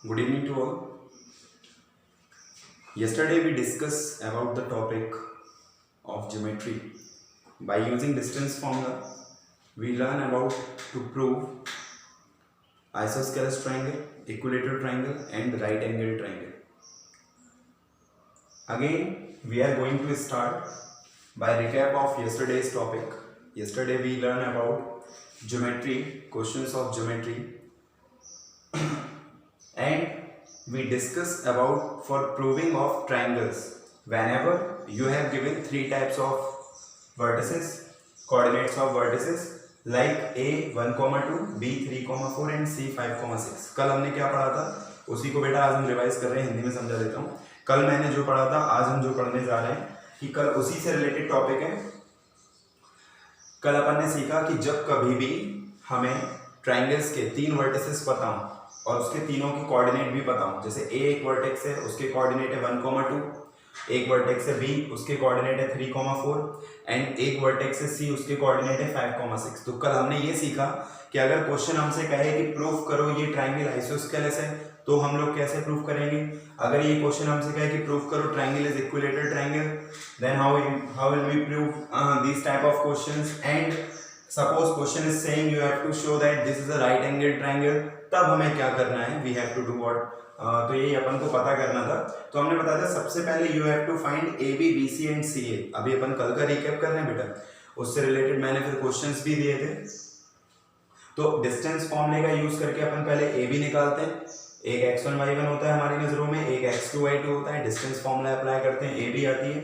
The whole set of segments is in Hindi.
Good evening to all. Yesterday we discussed about the topic of geometry. By using distance formula, we learn about to prove isosceles triangle, equilateral triangle and right angle triangle. Again, we are going to start by recap of yesterday's topic. Yesterday we learned about geometry, questions of geometry and we discussed about for proving of triangles. Whenever you have given three types of vertices, coordinates of vertices like a 1, 2, b 3, 4 and c 5, 6. कल हमने क्या पढ़ा था उसी को बेटा आज हम रिवाइज कर रहे हैं, हिंदी में समझा देता हूँ। कल मैंने जो पढ़ा था आज हम जो पढ़ने जा रहे हैं कि कल उसी से रिलेटेड टॉपिक है। कल अपन ने सीखा कि जब कभी भी हमें ट्राइंगल्स के तीन वर्टिसेस पता हो और उसके तीनों की कोऑर्डिनेट भी पता हो, जैसे ए एक वर्टेक्स है उसके कोऑर्डिनेट है 1, 2, एक वर्टेक्स है बी उसके कोऑर्डिनेट है 3, 4 एंड एक वर्टेक्स है सी उसके कोऑर्डिनेट है 5, 6। तो कल हमने ये सीखा कि अगर क्वेश्चन हमसे कहे कि प्रूफ करो ये ट्राइंगल आइसोस्केलेस है तो हम लोग कैसे प्रूफ करेंगे। अगर ये क्वेश्चन हमसे कहे कि प्रूफ करो triangle is equilateral triangle, then how will we prove this type of questions. And suppose question is saying you have to show that this is a right angle triangle, तब हमें क्या करना है, we have to do what. तो यही अपन को पता करना था। तो हमने बताया था सबसे पहले you have to find A B B C and C A. अभी अपन कल का रिकैप कर रहे हैं बेटा, उससे रिलेटेड मैंने फिर क्वेश्चंस भी दिए थे। तो डिस्टेंस फॉर्मूले का यूज करके अपन पहले ए बी निकालते हैं। एक x1 y1 होता है हमारी नजरों में, एक x2 y2 होता है। डिस्टेंस फॉर्मूला अप्लाई करते हैं, ए बी आती है।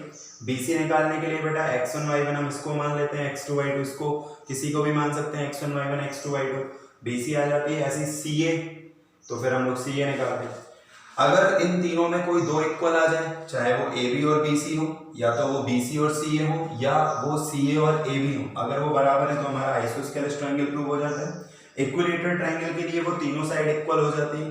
BC निकालने के लिए बेटा x1 y1 हम इसको मान लेते हैं, x2 y2 इसको किसी को भी मान सकते हैं, x1 y1 x2 y2। BC आ जाती है। ऐसी CA, तो फिर हम लोग CA निकालते हैं। अगर इन तीनों में कोई दो इक्वल आ जाए, चाहे वो AB और BC हो या तो वो BC और CA हो या वो CA और AB हो, अगर वो बराबर है तो हमारा आइसोस्केलेस ट्रायंगल प्रूव हो जाता है। इक्विलेटरल ट्रायंगल के लिए वो तीनों साइड इक्वल हो जाती है,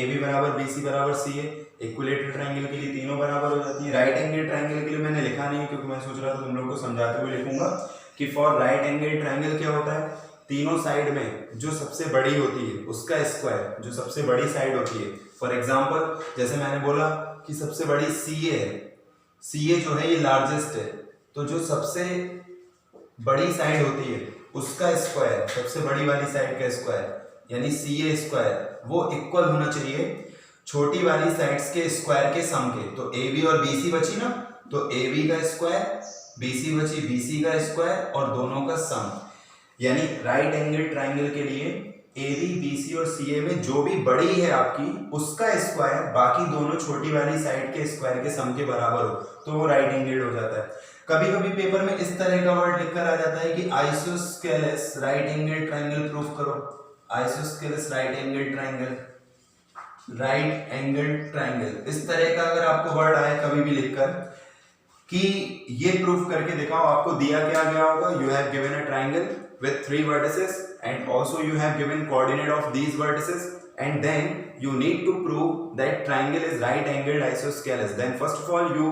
AB बराबर BC बराबर CA। इक्विलेटरल ट्रायंगल के लिए तीनों बराबर हो जाती है। राइट एंगल ट्रायंगल के लिए मैंने लिखा नहीं क्योंकि मैं सोच रहा था तुम लोग को समझाते हुए लिखूंगा कि फॉर राइट एंगल ट्रायंगल क्या होता है, तीनों साइड में जो सबसे बड़ी होती है उसका स्क्वायर, जो सबसे बड़ी साइड होती है। फॉर एग्जांपल जैसे मैंने बोला कि सबसे बड़ी CA है, CA जो है ये लार्जेस्ट है, तो जो सबसे बड़ी साइड होती है उसका स्क्वायर, सबसे बड़ी वाली साइड का स्क्वायर यानी CA स्क्वायर, वो इक्वल होना चाहिए छोटी वाली साइड्स के स्क्वायर के सम के। तो AB और BC बची ना, तो AB का स्क्वायर, BC बची BC का स्क्वायर और दोनों का सम। यानी राइट एंगल ट्रायंगल के लिए AB, BC और CA में जो भी बड़ी है आपकी उसका स्क्वायर बाकी दोनों छोटी वाली साइड के स्क्वायर के सम के बराबर हो तो वो राइट एंगल हो जाता है। कभी कभी पेपर में इस तरह का वर्ड लिखकर आ जाता है कि isosceles right angle triangle proof करो। Isosceles right angle triangle, right angle triangle, इस तरह का अगर आपको वर्ड आए कभी भी लिखकर कि ये प्रूफ करके दिखाओ, आपको दिया क्या गया होगा, you have given a triangle with 3 vertices and also you have given coordinate of these vertices and then you need to prove that triangle is right angled isosceles. Then first of all you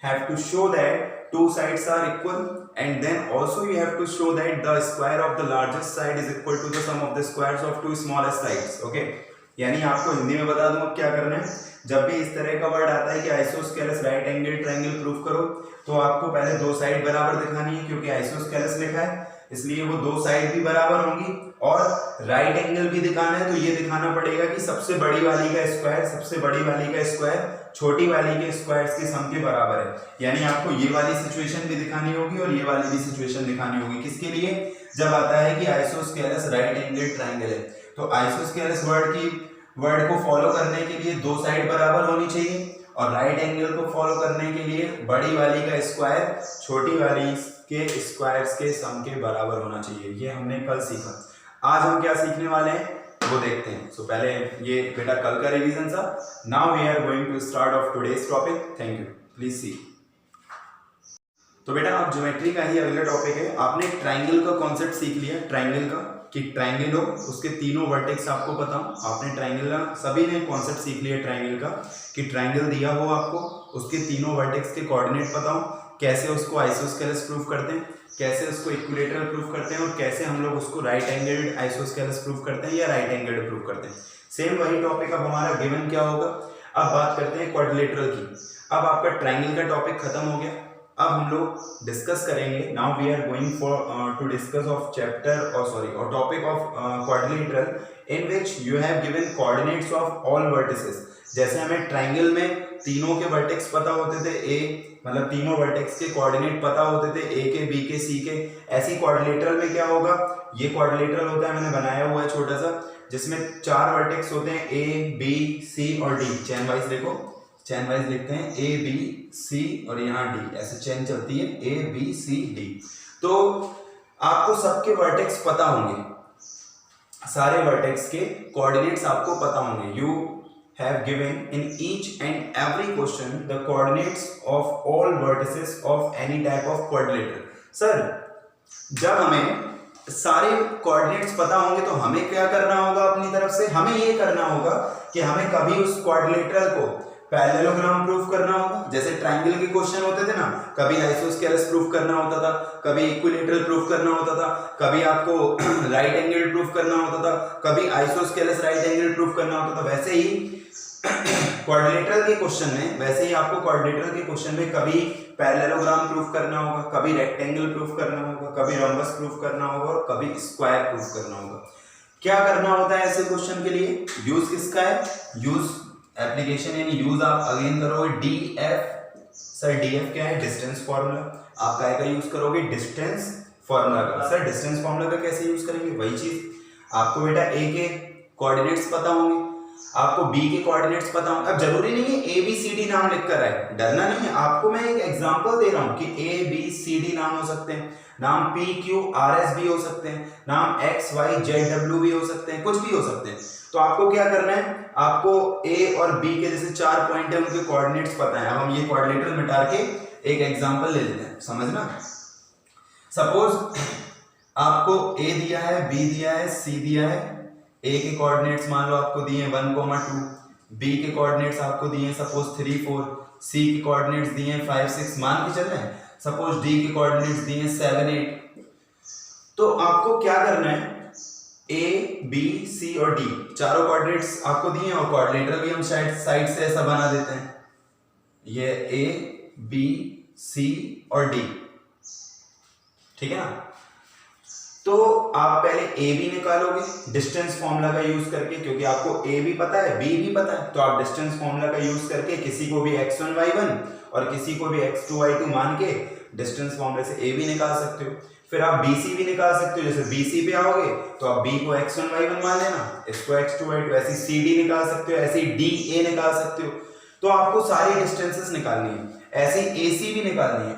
have to show that two sides are equal and then also you have to show that the square of the largest side is equal to the sum of the squares of two smallest sides. Okay, यानी आपको हिंदी में बता दूं अब क्या करना है। जब भी इस तरह का वर्ड आता है कि isosceles right angle triangle proof करो तो आपको पहले दो साइड बराबर दिखानी है, क्योंकि आइसोस्केलेस लिखा है इसलिए वो दो साइड भी बराबर होंगी और राइट एंगल भी दिखाना है तो ये दिखाना पड़ेगा कि सबसे बड़ी वाली का स्क्वायर, सबसे बड़ी वाली का स्क्वायर छोटी वाली के स्क्वायर्स के सम के बराबर है। यानी आपको ये वाली सिचुएशन भी दिखानी होगी और ये वाली भी सिचुएशन दिखानी होगी। किसके लिए, जब आता है कि आइसोस्केलेस राइट एंगल ट्रायंगल है। तो आइसोस्केलेस वर्ड को फॉलो करने के लिए दो साइड बराबर होनी चाहिए और राइट एंगल को फॉलो करने के लिए बड़ी वाली का स्क्वायर छोटी वाली के स्क्वायर्स के सम के बराबर होना चाहिए। ये हमने कल सीखा। आज हम क्या सीखने वाले हैं वो देखते हैं। सो पहले ये बेटा कल का रिवीजन था। Now we are going to start of today's topic. Thank you, please see. तो बेटा अब ज्योमेट्री का ही अगला टॉपिक है। आपने ट्राइंगल का कॉन्सेप्ट सीख लिया, ट्राइंगल का कि ट्राइंगल हो उसके तीनों वर्टेक्स आपको पता हो। आपने ट्राइंगल का सभी ने कॉन्सेप्ट सीख लिया ट्राइंगल का कि ट्राइंगल दिया हो आपको, उसके तीनों वर्टेक्स के कोऑर्डिनेट पता हो, कैसे उसको आइसोस्केलेस प्रूफ करते हैं, कैसे उसको इक्विलेटरल प्रूफ करते हैं और कैसे हम लोग उसको राइट एंगल्ड आइसोस्केलेस प्रूफ करते हैं या राइट एंगल्ड प्रूफ करते हैं। सेम वही टॉपिक अब हमारा गिवन क्या होगा। अब बात करते हैं क्वाड्रिलेटरल की। अब आपका ट्रायंगल का टॉपिक खत्म हो गया। अब हम लोग डिस्कस करेंगे, now we are going for to discuss of chapter और topic of quadrilateral in which you have given coordinates of all vertices. जैसे हमें ट्रायंगल में तीनों के वर्टेक्स पता होते थे, ए मतलब तीनों वर्टेक्स के कोऑर्डिनेट पता होते थे, ए के, बी के, सी के। ऐसी क्वाड्रिलेटरल में क्या होगा, ये क्वाड्रिलेटरल होता है, मैंने बनाया हुआ है छोटा सा, जिसमें 4 वर्टेक्स होते हैं, ए बी सी और डी। चेन वाइज देखो, चेन वाइज लिखते हैं, ए बी सी और यहाँ डी, ऐसे चेन चलती है, ए बी सी डी। तो आपको सबके वर्टेक्स पता होंगे, सारे वर्टेक्स के कोऑर्डिनेट्स आपको पता होंगे। You have given in each and every question the coordinates of all vertices of any type of quadrilateral. Sir जब हमें सारे कोऑर्डिनेट्स पता होंगे तो हमें क्या करना होगा अपनी तरफ से, हमें ये करना होगा कि हमें कभी उस क्वाड्रिलेटरल को पैरेललोग्राम प्रूफ करना होगा। जैसे ट्रायंगल के क्वेश्चन होते थे ना, कभी आइसोस्केलेस प्रूफ करना होता था, कभी इक्विलेटरल प्रूफ करना होता था, कभी आपको राइट एंगल प्रूफ करना होता था, कभी आइसोस्केलेस राइट एंगल प्रूफ करना होता था। वैसे ही क्वाड्रिलेटरल के क्वेश्चन में, वैसे ही आपको क्वाड्रिलेटरल के क्वेश्चन में कभी पैरेललोग्राम प्रूफ करना होगा, कभी रेक्टेंगल प्रूफ करना होगा, कभी रम्बस प्रूफ करना होगा और कभी स्क्वायर प्रूफ करना होगा। क्या करना होता है ऐसे क्वेश्चन के लिए, यूज किसका है, यूज एप्लीकेशन यानी यूज आप अगेन करोगे डीएफ। सर डीएफ क्या है, डिस्टेंस फॉर्मूला। आप काय का यूज करोगे, डिस्टेंस फॉर्मूला का। सर डिस्टेंस फॉर्मूला का कैसे यूज करेंगे, वही चीज, आपको बेटा ए के कोऑर्डिनेट्स पता होंगे, आपको बी के कोऑर्डिनेट्स पता होंगे। अब जरूरी नहीं है ए बी सी डी नाम लिख कर आए, डरना नहीं है। आपको मैं एक एग्जांपल दे रहा हूं कि ए बी सी डी नाम हो सकते हैं, नाम पी क्यू आर एस भी हो सकते हैं, नाम एक्स वाई जेड डब्ल्यू भी हो सकते हैं, कुछ भी हो सकते हैं। तो आपको क्या करना है, आपको ए और बी के जैसे 4 पॉइंट है उनके कोऑर्डिनेट्स पता है। अब हम ये क्वाड्रिलेटरल मिटा के एक एग्जांपल ले लेते हैं, समझना। सपोज आपको ए दिया है, बी दिया है, सी दिया है। ए के कोऑर्डिनेट्स मान लो आपको दिए 1,2, बी के कोऑर्डिनेट्स आपको दिए सपोज 3, 4, सी के कोऑर्डिनेट्स दिए 5, 6 मान के चल रहे हैं। सपोज डी के कोऑर्डिनेट्स दिए 7, 8। तो आपको क्या करना है, ए बी सी और डी चारों कोऑर्डिनेट्स आपको दिए और कोऑर्डिनेटर भी हम साइड से ऐसा बना देते हैं, ये ए बी सी और डी, ठीक है ना। तो आप पहले ए बी निकालोगे डिस्टेंस फॉर्मूला का यूज करके, क्योंकि आपको ए भी पता है बी भी पता है, तो आप डिस्टेंस फॉर्मूला का यूज करके किसी को भी x1 y1 और किसी को भी x2 y2 मान के डिस्टेंस फॉर्मूले से ए बी निकाल सकते हो। फिर आप BC भी निकाल सकते हो, जैसे BC पे आओगे तो आप B को x1 y1 मान लेना, इसको x2 y2, ऐसी CD निकाल सकते हो, ऐसी DA निकाल सकते हो। तो आपको सारी डिस्टेंसेस निकालनी है। ऐसी AC भी निकालनी है,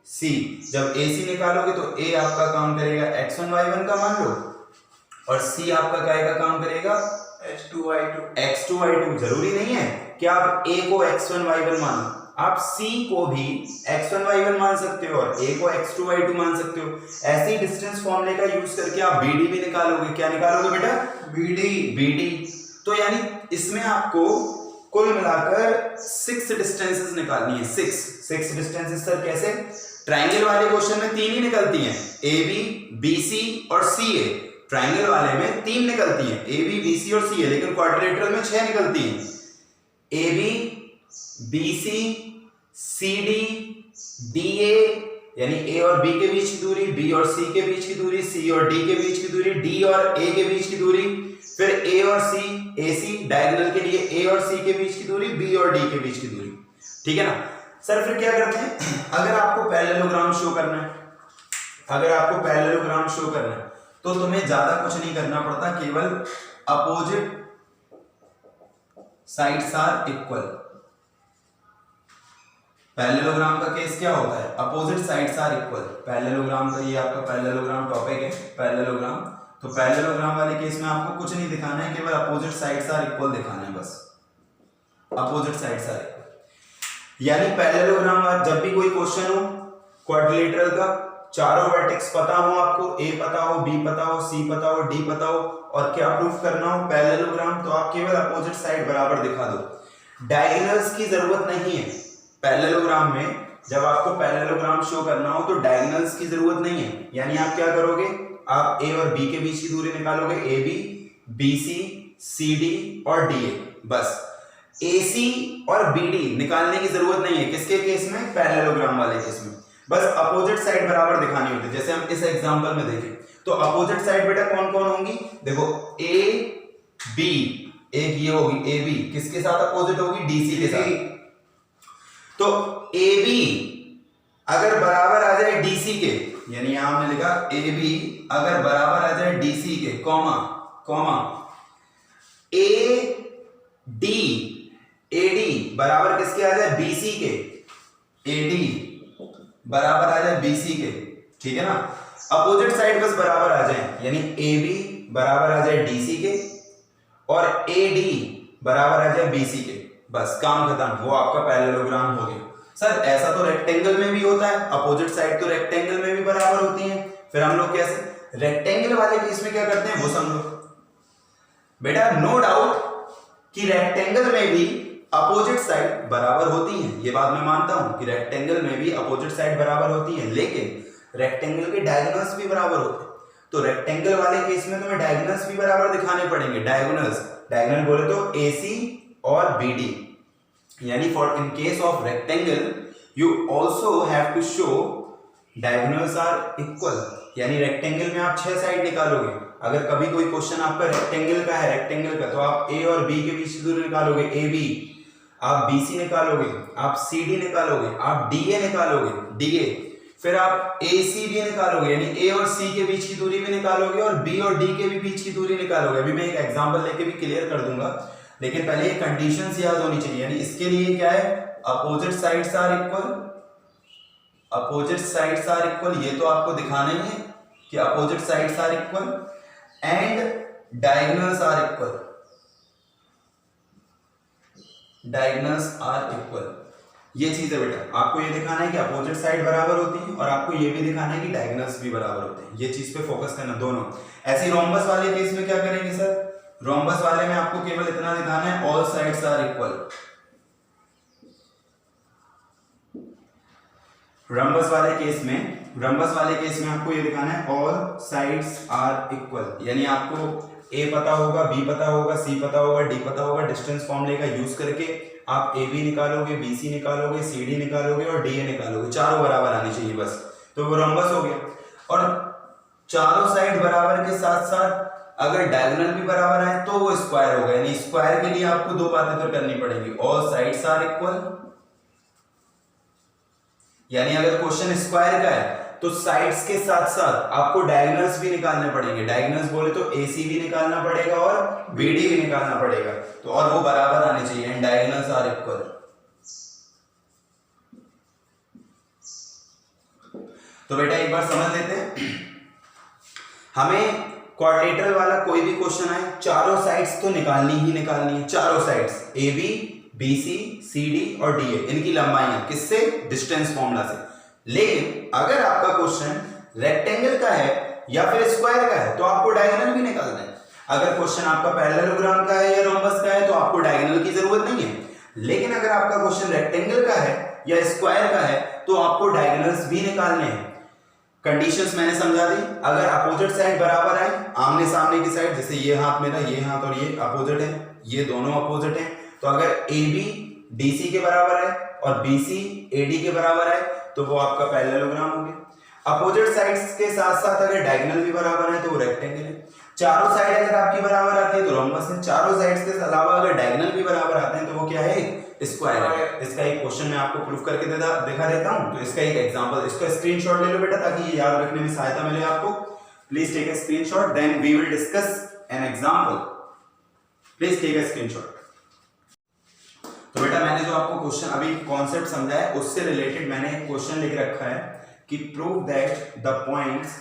AC जब AC निकालोगे तो A आपका काम करेगा x1 y1 का मान लो, और C आपका काय का काम करेगा x2 y2। जरूरी नहीं है कि आप A को x1 y1 मानो, आप C को भी x1 y1 मान सकते हो और A को x2 y2 मान सकते हो। ऐसे ही डिस्टेंस फॉर्मूले का यूज करके आप BD भी निकालोगे। क्या निकालोगे बेटा, BD। तो यानी इसमें आपको कुल मिलाकर 6 डिस्टेंसेस निकालनी है। 6 डिस्टेंसेस सर कैसे, ट्रायंगल वाले क्वेश्चन में 3 ही निकलती हैं, AB BC और CA। ट्रायंगल वाले में 3 निकलती हैं, AB BC और CA, लेकिन क्वाड्रिलेटरल में 6 निकलती हैं, AB BC CD DA यानी A और B के बीच की दूरी, B और C के बीच की दूरी, C और D के बीच की दूरी, D और A के बीच की दूरी, फिर A और C AC डायगोनल के लिए A और C के बीच की दूरी, B और D के बीच की दूरी, ठीक है ना। सर फिर क्या करते हैं, अगर आपको पैरेललोग्राम शो करना है, तो तुम्हें ज्यादा कुछ नहीं करना पड़ता, केवल opposite sides are equal. Parallelogram का केस क्या होता है, opposite sides are equal. Parallelogram का ये आपका पैरेललोग्राम टॉपिक है, पैरेललोग्राम। तो पैरेललोग्राम वाले केस में आपको कुछ नहीं दिखाना है, केवल अपोजिट साइड्स आर इक्वल दिखाना है, बस अपोजिट साइड्स आर इक्वल। यानी पैरेललोग्राम जब भी कोई क्वेश्चन हो क्वाड्रिलेटरल का, चारों वर्टेक्स पता हो आपको, A पता हो, B पता हो, C पता हो, D पता हो, और क्या प्रूफ करना हो पैरेललोग्राम, तो आप केवल अपोजिट साइड बराबर दिखा दो। डायगोनल्स की जरूरत नहीं है पैरेललोग्राम में। जब आपको पैरेललोग्राम शो करना हो तो डायगोनल्स की जरूरत नहीं है। यानी आप क्या करोगे, आप A और B के बीच की दूरी निकालोगे, AB BC, CD और DA। बस AC और BD निकालने की जरूरत नहीं है। किसके केस में? पैरेललोग्राम वाले केस में। बस अपोजिट साइड बराबर दिखानी होती है। जैसे हम इस एग्जांपल में देखें तो अपोजिट साइड बेटा कौन कौन होंगी? देखो AB, एक ये होगी AB, किसके साथ अपोजिट होगी? DC के साथ। तो AB अगर बराबर आ जाए DC के, यानी यहां हमने लिखा AB अगर बराबर आ जाए DC के, कॉमा कॉमा AD बराबर किसके आ जाए? BC के, AD बराबर आ जाए BC के, ठीक है ना। अपोजिट साइड बस बराबर आ जाए, यानी AB बराबर आ जाए DC के और AD बराबर आ जाए BC के, बस काम खत्म, वो आपका पैरेललोग्राम हो गया। सर ऐसा तो रेक्टेंगल में भी होता है, अपोजिट साइड तो रेक्टेंगल में भी बराबर होती है, फिर हम लोग कैसे रेक्टेंगल वाले केस में क्या करते हैं वो समझो बेटा। नो डाउट कि रेक्टेंगल में भी अपोजिट साइड बराबर होती है, ये बात मैं मानता हूं कि रेक्टेंगल में भी अपोजिट साइड बराबर होती है, लेकिन रेक्टेंगल के डायगोनल्स भी बराबर होते हैं। तो रेक्टेंगल वाले केस में तुम्हें डायगोनल्स भी बराबर दिखाने पड़ेंगे। डायगोनल बोले तो AC और BD, यानी for in case of rectangle you also have to show diagonals are equal, यानी रेक्टेंगल में आप 6 साइड निकालोगे। अगर कभी कोई क्वेश्चन आपका रेक्टेंगल का है, रेक्टेंगल का, तो आप A और B के बीच की दूरी निकालोगे AB, आप BC निकालोगे, आप CD निकालोगे, आप DA निकालोगे, DA, फिर आप AC भी निकालोगे, यानी A और C के बीच की दूरी भी निकालोगे और B और D के भी बीच की दूरी निकालोगे। अभी मैं एक एग्जांपल लेके भी क्लियर कर दूंगा, लेकिन पहले ये कंडीशंस याद होनी चाहिए। यानी इसके लिए क्या है? Opposite sides are equal, opposite sides are equal, ये तो आपको दिखाना ही है कि opposite sides are equal and diagonals are equal, diagonals are equal, ये चीज है बेटा। आपको ये दिखाना है कि अपोजिट साइड बराबर होती है और आपको ये भी दिखाना है कि डायगोनल्स भी बराबर होते हैं। ये चीज पे फोकस करना दोनों। ऐसे रोम्बस वाले केस में क्या करेंगे सर? रोम्बस वाले में आपको केवल इतना दिखाना है all sides are equal. Rhombus वाले केस में आपको ये दिखाना है ऑल साइड्स आर इक्वल, यानी आपको A पता होगा, B पता होगा, C पता होगा, D पता होगा। डिस्टेंस फॉर्मूले का यूज करके आप AB निकालोगे, BC निकालोगे, CD निकालोगे और DA निकालोगे, चारों बराबर आनी चाहिए बस, तो वो रम्बस हो गया। और चारों साइड बराबर के साथ साथ अगर डायगोनल भी बराबर आए तो वो स्क्वायर होगा, यानी स्क्वायर के लिए आपको दो बातें फिर करनी पड़ेगी, ऑल साइड्स आर इक्वल, यानी अगर क्वेश्चन स्क्वायर का है तो साइड्स के साथ साथ आपको डायगोनल्स भी निकालने पड़ेंगे। डायगोनल्स बोले तो AC भी निकालना पड़ेगा और BD भी निकालना पड़ेगा, तो और वो बराबर आने चाहिए, एंड डायगोनल्स आर इक्वल। तो बेटा एक बार समझ लेते हैं, हमें क्वाड्रिलेटरल वाला कोई भी क्वेश्चन आए, चारों साइड्स तो निकालनी ही निकालनी है, चारों साइड्स AB, BC, CD और DA, इनकी लंबाइयां किससे? डिस्टेंस फॉर्मूला से। लेकिन अगर आपका क्वेश्चन रेक्टेंगल का है या फिर स्क्वायर का है तो आपको डायगोनल भी निकालना है। अगर क्वेश्चन आपका पैरेललोग्राम का है या रोम्बस का है तो आपको डायगोनल की जरूरत नहीं है, लेकिन अगर आपका क्वेश्चन रेक्टेंगल का है या स्क्वायर का है तो आपको डायगोनल्स भी निकालने हैं। कंडीशंस मैंने समझा दी। अगर अपोजिट साइड बराबर आए, आमने सामने की साइड, जैसे ये हाथ मेरा, ये हाथ और ये अपोजिट है, ये दोनों अपोजिट हैं, तो अगर AB DC के बराबर है और BC AD के बराबर है तो वो आपका पैरेललोग्राम हो गया। अपोजिट साइड्स के साथ साथ अगर डायगोनल भी बराबर है तो वो रेक्टेंगल है। चारों साइड अगर आपकी बराबर आती है तो रोम्बस है। चारों साइड्स के अलावा अगर डायगोनल भी बराबर आते हैं तो वो क्या है? स्क्वायर है। इसका एक क्वेश्चन मैं आपको प्रूफ करके दिखा देता हूं। तो इसका एक एग्जांपल, इसका स्क्रीनशॉट ले लो बेटा ताकि ये याद रखने में सहायता मिले आपको। Please take a screenshot, then we will discuss an example. Please take a screenshot. तो बेटा मैंने जो आपको क्वेश्चन अभी कॉन्सेप्ट समझाया उससे रिलेटेड मैंने एक क्वेश्चन लिख रखा है कि प्रूव दैट द पॉइंट्स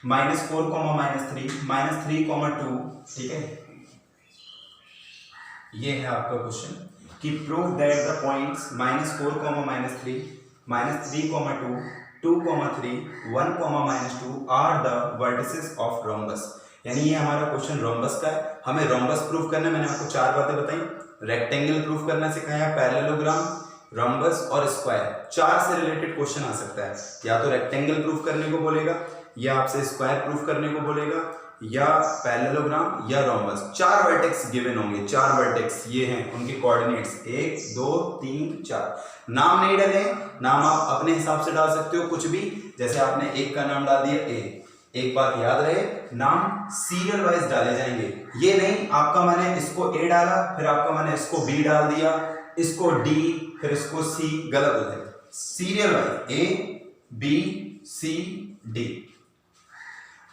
-4, -3, -3, 2, ठीक है, ये है आपका क्वेश्चन कि prove that the points -4, -3, -3, 2, 2, 3, 1, -2 are the vertices of rhombus. यानी ये हमारा क्वेश्चन रोम्बस का है। हमें रोम्बस प्रूफ करना है, मैंने आपको 4 बातें बताई। रेक्टेंगल प्रूफ करना सिखाया, पैरेललोग्राम, रोम्बस और स्क्वायर, 4 से रिलेटेड क्वेश्चन आ सकता है। या तो रेक्टेंगल प्रूफ करने को बोलेगा, या आपसे स्क्वायर प्रूफ करने को बोलेगा, या पैरेललोग्राम या रोम्बस, 4 वर्टेक्स गिवन होंगे, 4 वर्टेक्स ये हैं उनके कोऑर्डिनेट्स 1 2 3 4। नाम नहीं डाले, नाम आप अपने हिसाब से डाल सकते हो कुछ भी, जैसे आपने एक का नाम डाल दिया ए। एक बात याद रहे, नाम सीरियल वाइज डाले जाएंगे, ये नहीं आपका मैंने इसको ए डाला फिर आपका मैंने इसको बी डाल दिया, इसको डी फिर इसको सी, गलत हो जाएगा। Serial wise A B C D.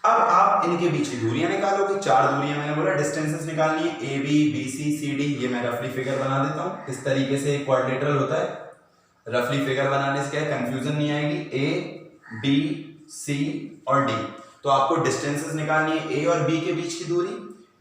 अब आप इनके बीच की दूरियां निकालोगे, 4 दूरियां मैंने बोला डिस्टेंसेस निकालनी है, A B B C C D. ये मैं रफली फिगर बना देता हूं, इस तरीके से एक क्वाड्रिलेटरल होता है, रफली फिगर बनाने से क्या है कंफ्यूजन नहीं आएगी। ए बी सी और डी, तो आपको डिस्टेंसेस निकालनी है, ए और बी के बीच की दूरी,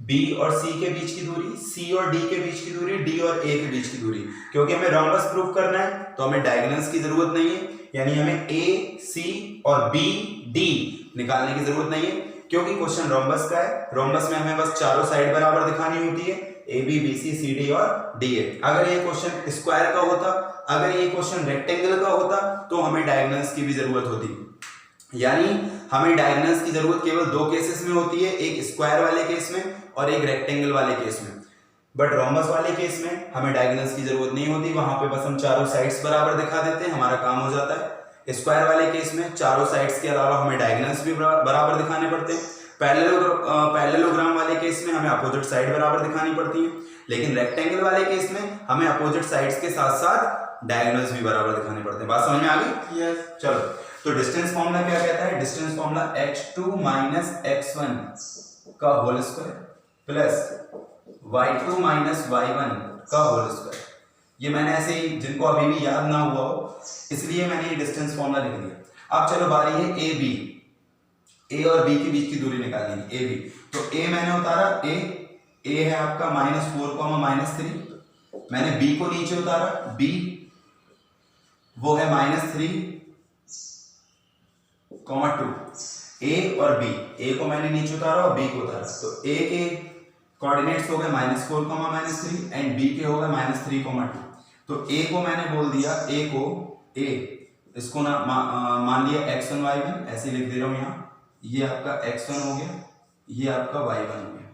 बी और सी के बीच की दूरी, सी और डी के बीच की दूरी, डी और ए के बीच की दूरी। क्योंकि हमें रोम्बस प्रूव करना है तो हमें डायगोनल्स की जरूरत नहीं है, यानी हमें ए सी और बी डी निकालने की जरूरत नहीं है, क्योंकि क्वेश्चन रोम्बस का है। रोम्बस में हमें बस चारों साइड बराबर दिखानी होती है, A B B C C D और डी ए। अगर ये क्वेश्चन स्क्वायर का होता, अगर ये क्वेश्चन रेक्टेंगल का होता तो हमें डायगोनल्स की भी जरूरत होती, यानी हमें डायगोनल्स की जरूरत केवल 2 केसेस में होती है, एक स्क्वायर वाले केस में और एक रेक्टेंगल वाले केस में। बट रोम्बस वाले केस में हमें डायगोनल्स की जरूरत नहीं होती, वहां पे बस हम चारों साइड्स बराबर दिखा देते हैं, हमारा काम हो जाता है। स्क्वायर वाले केस में चारों साइड्स के अलावा हमें डायगोनल्स भी बराबर दिखाने पड़ते हैं। पैरेललोग्राम वाले केस में हमें अपोजिट साइड बराबर दिखानी पड़ती है, लेकिन रेक्टेंगल वाले केस में हमें अपोजिट साइड्स के साथ साथ डायगोनल्स भी बराबर दिखाने पड़ते हैं। बात समझ में आ गई? यस। चलो, तो डिस्टेंस फॉर्मूला क्या कहता है? Distance formula h2 minus x1 का whole square plus y2 minus y1 का होल स्क्वायर। ये मैंने ऐसे ही, जिनको अभी भी याद ना हुआ हो इसलिए मैंने ये डिस्टेंस फॉर्मूला लिख दिया। अब चलो बारी है ए बी, ए और बी के बीच की दूरी निकालनी है, ए बी। तो ए मैंने उतारा, ए है आपका -4, -3। मैंने बी को नीचे उतारा, बी वो है -3, -2। ए और बी, ए को मैंने नीचे उतारा और बी को उतारा, तो ए के कोऑर्डिनेट्स हो गए -4, -3 एंड बी के हो गए -3, -2। तो ए को मैंने बोल दिया, इसको ना मान लिया x1 y1, ऐसे लिख दे रहा हूं यहां, ये आपका x1 हो गया, ये आपका y1 हो गया।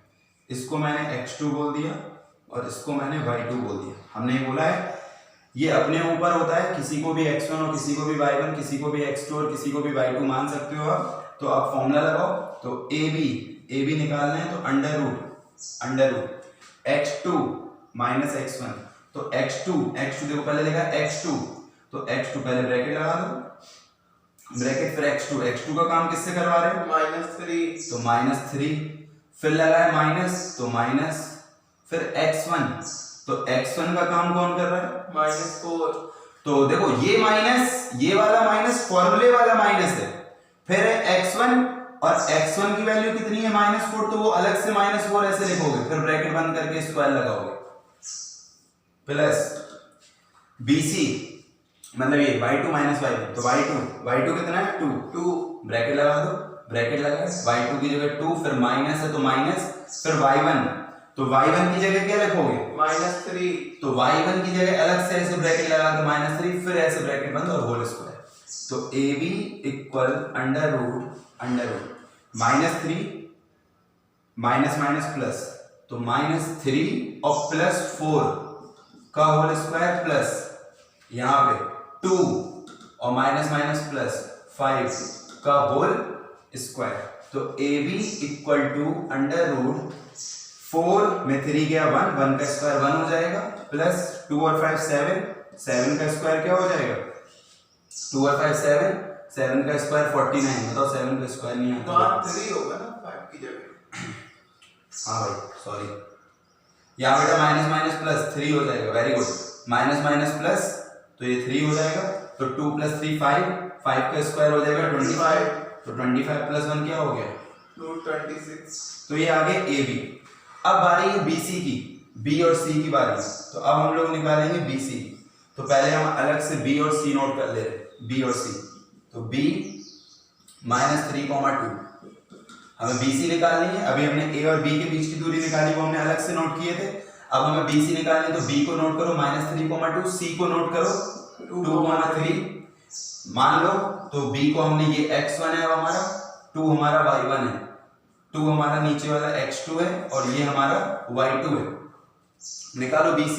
इसको मैंने x2 बोल दिया और इसको मैंने y2 बोल दिया। हमने ये बोला है ये अपने ऊपर होता है, किसी को भी x1 और किसी को भी y1, किसी को भी x2 और किसी को भी y2 मान सकते हो आप। तो आप फॉर्मूला लगाओ, तो ए बी निकालना है तो under root x2 minus x1, तो x2 देखो पहले लिखा x2, तो x2 पहले ब्रैकेट लगा दो, ब्रैकेट फिर x2 का काम किससे करवा रहे हो? -3, तो -3, फिर लगा है माइनस, तो माइनस, फिर x1, तो x1 का काम कौन कर रहा है? -4। तो देखो ये माइनस, ये वाला माइनस फॉर्मूले वाला माइनस है, फिर x1 और x1 की वैल्यू कितनी है? -4, तो वो अलग से -4 ऐसे लिखोगे, फिर ब्रैकेट बंद करके स्क्वायर लगाओगे, प्लस BC मतलब ये y2 माइनस y1, तो y2 कितना है? 2, ब्रैकेट लगा दो, ब्रैकेट लगा, y2 की जगह 2, फिर माइनस है तो माइनस, फिर y1, तो y1 की जगह क्या लिखोगे? -3, तो y1 की जगह अलग से ऐसे ब्रैकेट लगा के -3, फिर ऐसे ब्रैकेट बंद और होल स्क्वायर। तो AB equal under root -3 minus plus, तो -3 और +4 का होल स्क्वायर प्लस यहाँ पे 2 और माइनस प्लस 5 का होल स्क्वायर। तो AB equal to under root 4 में 3 गया 1 का स्क्वायर 1 हो जाएगा, प्लस 2 और 5 7 का स्क्वायर क्या हो जाएगा? 2 और 5 7 का स्क्वायर 49। बताओ 7 का स्क्वायर नहीं आता, तो 3 होगा ना 5 की जगह। हाँ भाई सॉरी, यहाँ बेटा माइनस प्लस 3 हो जाएगा, वेरी गुड, माइनस प्लस, तो ये 3 हो जाएगा, तो 2 + 3 5 का स्क्वायर हो जाएगा 25, तो 25 + 1 क्या हो गया? 26। तो ये आ गया AB। अब बारी है BC की, B और C की बारी, तो अब हम लोग निकालेंगे BC। तो पहले हम अलग से B और C नोट कर ले रहे, B और C, तो B -3, 2 हमें BC निकालनी है। अभी हमने A और B के बीच की दूरी निकाली, वो हमने अलग से नोट किए थे। अब हमें BC निकालनी है, तो B को नोट करो -3, 2, C को नोट करो 2, 3 मान लो, तो B को हमने, ये x1 है हमारा, 2 हमारा y1 है, 2 हमारा नीचे वाला x2 है और ये हमारा y2 है। निकालो BC,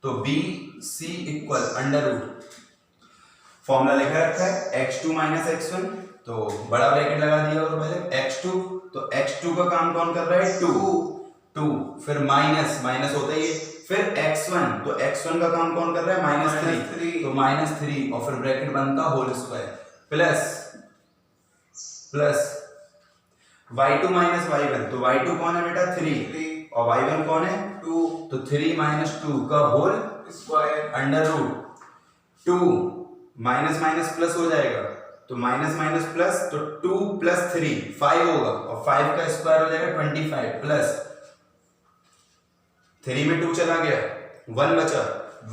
तो BC equal under root, formula लिखा रखा है x2 माइनस x1, तो बड़ा ब्रैकेट लगा दिया और पहले x2, तो x2 का काम कौन कर रहा है 2, फिर माइनस माइनस होता ही है, फिर x1, तो x1 का काम कौन कर रहा है -3, तो -3 और फिर ब्रैकेट बनता whole square plus y2 minus y1, तो y2 कौन है बेटा 3 और y1 कौन है 2, तो 3 माइनस 2 का whole square under root 2 minus minus plus हो जाएगा, तो माइनस माइनस प्लस, तो 2 प्लस 3 5 होगा और 5 का स्क्वायर हो जाएगा 25 प्लस 3 में 2 चला गया 1 बचा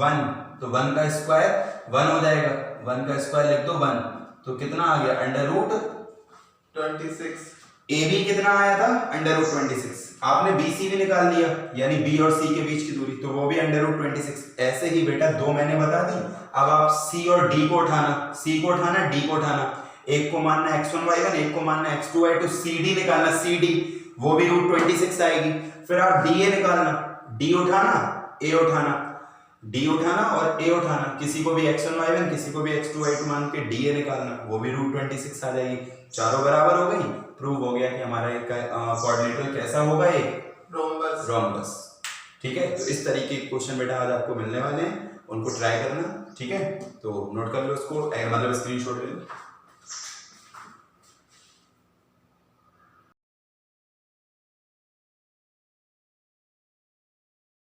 1, तो 1 का स्क्वायर 1 हो जाएगा, 1 का स्क्वायर लिख दो 1, तो कितना आ गया अंडर रूट 26। AB कितना आया था अंडर रूट 26। आपने BC भी निकाल लिया, यानी B और C के बीच की दूरी, तो वो भी अंडर रूट 26। ऐसे ही बेटा दो मैंने बता दी, अब आप C और D को उठाना, C को उठाना D को उठाना, एक को मानना x1 y1, एक को मानना x2 y2, CD निकालना CD, वो भी रूट 26 आएगी। फिर आप DA निकालना, D उठाना A उठाना, D उठाना और A उठाना, किसी को भी x1 y1 किसी को भी x2 y2 मान के DA निकालना, वो भी रूट 26 आ जाएगी। चारों बराबर हो गई, प्रूव हो गया कि हमारा एक कोऑर्डिनेटर कैसा होगा, एक रोम्बस। ठीक है, तो इस तरीके के क्वेश्चन बेटा आज आपको मिलने वाले हैं, उनको ट्राई करना। ठीक है, तो नोट कर लो उसको, मतलब स्क्रीनशॉट ले लो।